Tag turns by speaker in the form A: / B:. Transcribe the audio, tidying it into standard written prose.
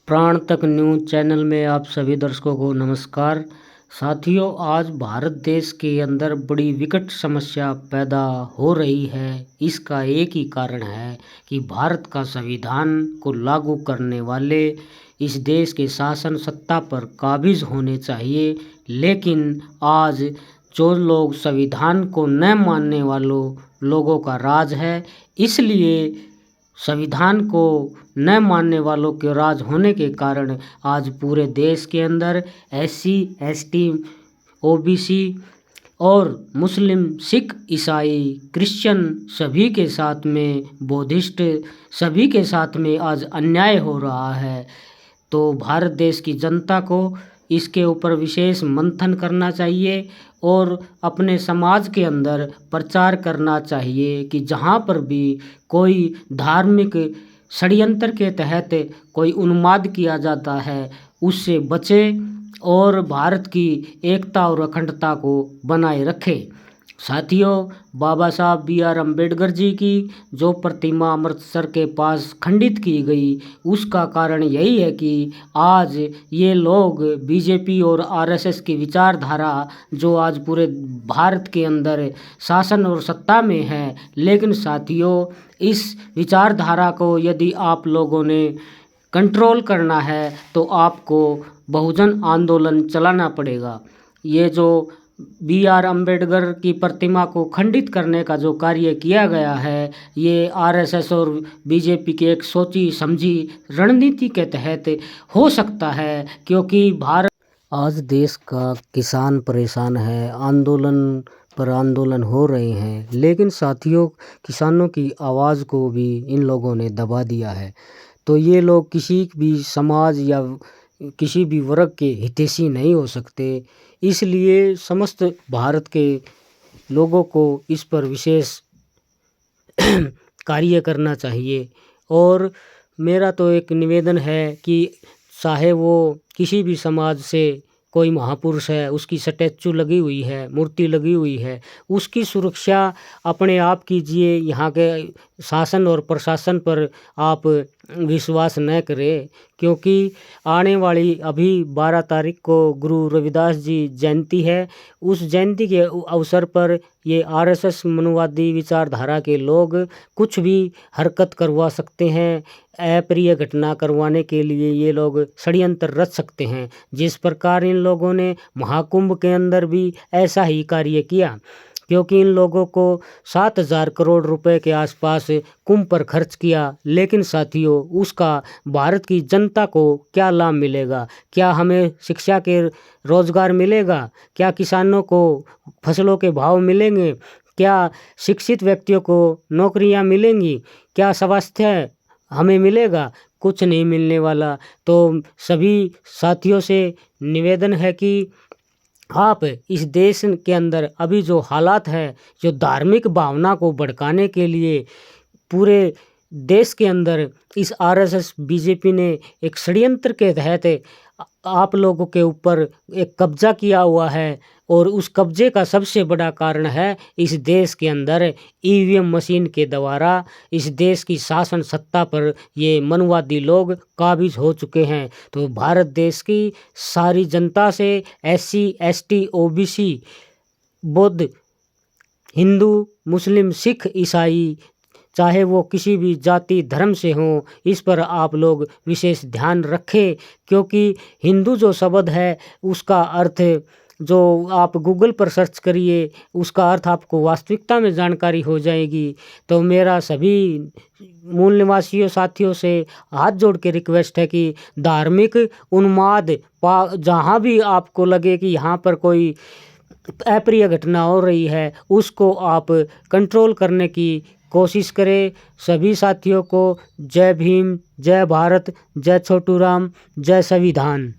A: प्राण तक news channel में आप सभी दर्शकों को नमस्कार। साथियों, आज भारत देश के अंदर बड़ी विकट समस्या पैदा हो रही है। इसका एक ही कारण है कि भारत का संविधान को लागू करने वाले इस देश के शासन सत्ता पर काबिज होने चाहिए, लेकिन आज जो लोग संविधान को न मानने वालों लोगों का राज है। इसलिए संविधान को न मानने वालों के राज होने के कारण आज पूरे देश के अंदर SC ST OBC और मुस्लिम, सिख, ईसाई, क्रिश्चियन सभी के साथ में, बौद्धिस्ट सभी के साथ में आज अन्याय हो रहा है। तो भारत देश की जनता को इसके ऊपर विशेष मंथन करना चाहिए और अपने समाज के अंदर प्रचार करना चाहिए कि जहाँ पर भी कोई धार्मिक षड्यंत्र के तहत कोई उन्माद किया जाता है, उससे बचे और भारत की एकता और अखंडता को बनाए रखे। साथियों, बाबा साहब BR अम्बेडकर जी की जो प्रतिमा अमृतसर के पास खंडित की गई, उसका कारण यही है कि आज ये लोग BJP और RSS की विचारधारा जो आज पूरे भारत के अंदर शासन और सत्ता में है। लेकिन साथियों, इस विचारधारा को यदि आप लोगों ने कंट्रोल करना है तो आपको बहुजन आंदोलन चलाना पड़ेगा। ये जो BR अम्बेडकर की प्रतिमा को खंडित करने का जो कार्य किया गया है, ये RSS और BJP की एक सोची समझी रणनीति के तहत हो सकता है, क्योंकि भारत आज देश का किसान परेशान है, आंदोलन पर आंदोलन हो रहे हैं। लेकिन साथियों, किसानों की आवाज़ को भी इन लोगों ने दबा दिया है। तो ये लोग किसी भी समाज या किसी भी वर्ग के हितैषी नहीं हो सकते। इसलिए समस्त भारत के लोगों को इस पर विशेष कार्य करना चाहिए। और मेरा तो एक निवेदन है कि चाहे वो किसी भी समाज से कोई महापुरुष है, उसकी स्टैचू लगी हुई है, मूर्ति लगी हुई है, उसकी सुरक्षा अपने आप कीजिए। यहाँ के शासन और प्रशासन पर आप विश्वास न करें, क्योंकि आने वाली अभी 12 तारीख को गुरु रविदास जी जयंती है। उस जयंती के अवसर पर ये RSS मनुवादी विचारधारा के लोग कुछ भी हरकत करवा सकते हैं। अप्रिय घटना करवाने के लिए ये लोग षड्यंत्र रच सकते हैं। जिस प्रकार इन लोगों ने महाकुंभ के अंदर भी ऐसा ही कार्य किया, क्योंकि इन लोगों को 7,000 करोड़ रुपए के आसपास कुंभ पर खर्च किया। लेकिन साथियों, उसका भारत की जनता को क्या लाभ मिलेगा? क्या हमें शिक्षा के रोजगार मिलेगा? क्या किसानों को फसलों के भाव मिलेंगे? क्या शिक्षित व्यक्तियों को नौकरियां मिलेंगी? क्या स्वास्थ्य हमें मिलेगा? कुछ नहीं मिलने वाला। तो सभी साथियों से निवेदन है कि आप इस देश के अंदर अभी जो हालात है, जो धार्मिक भावना को भड़काने के लिए पूरे देश के अंदर इस RSS BJP ने एक षड्यंत्र के तहत आप लोगों के ऊपर एक कब्जा किया हुआ है। और उस कब्जे का सबसे बड़ा कारण है इस देश के अंदर EVM मशीन के द्वारा इस देश की शासन सत्ता पर ये मनुवादी लोग काबिज हो चुके हैं। तो भारत देश की सारी जनता से SC ST OBC, बौद्ध, हिंदू, मुस्लिम, सिख, ईसाई, चाहे वो किसी भी जाति धर्म से हों, इस पर आप लोग विशेष ध्यान रखें। क्योंकि हिंदू जो शब्द है, उसका अर्थ जो आप गूगल पर सर्च करिए, उसका अर्थ आपको वास्तविकता में जानकारी हो जाएगी। तो मेरा सभी मूल निवासियों साथियों से हाथ जोड़ के रिक्वेस्ट है कि धार्मिक उन्माद जहाँ भी आपको लगे कि यहाँ पर कोई अप्रिय घटना हो रही है, उसको आप कंट्रोल करने की कोशिश करें। सभी साथियों को जय भीम, जय भारत, जय छोटू राम, जय संविधान।